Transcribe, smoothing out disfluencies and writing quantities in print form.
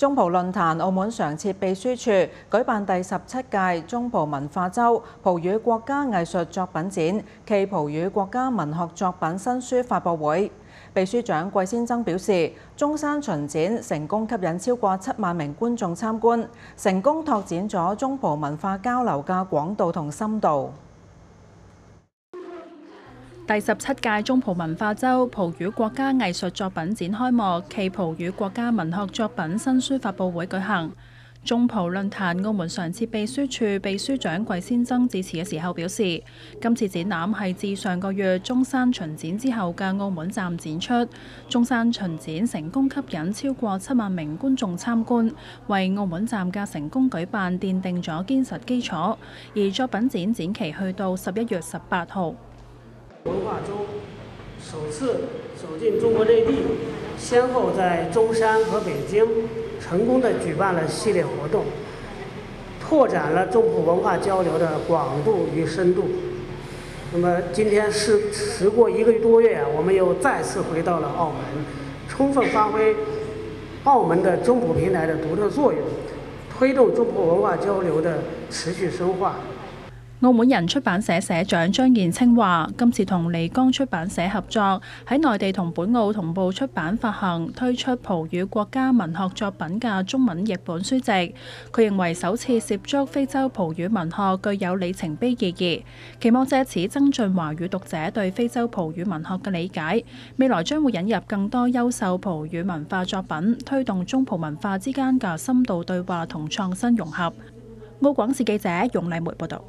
中葡論壇澳門常設秘書處舉辦第17屆中葡文化週葡語國家藝術作品展暨葡語國家文學作品新書發佈會。秘書長季先增表示，中山巡展成功吸引超過7萬名觀眾參觀，成功拓展咗中葡文化交流嘅廣度同深度。第17屆中葡文化週葡語國家藝術作品展開幕暨葡語國家文學作品新書發佈會舉行。中葡論壇澳門常設秘書處秘書長季先增致辭嘅時候表示，今次展覽係自上個月中山巡展之後嘅澳門站展出，中山巡展成功吸引超過7萬名觀眾參觀，為澳門站嘅成功舉辦奠定咗堅實基礎。而作品展展期去到11月18號。文化週首次走進中國內地，先後在中山和北京成功地舉辦了系列活動，拓展了中葡文化交流的廣度與深度。那麼今天時過1個多月，我們又再次回到了澳門，充分發揮澳門的中葡平台的獨特作用，推動中葡文化交流的持續深化。澳門人出版社社長張燕青話：今次同漓江出版社合作，喺內地同本澳同步出版發行推出葡語國家文學作品嘅中文譯本書籍。佢認為首次涉足非洲葡語文學具有里程碑意義，期望借此增進華語讀者對非洲葡語文學嘅理解。未來將會引入更多優秀葡語文化作品，推動中葡文化之間嘅深度對話同創新融合。澳廣視記者容麗梅報導。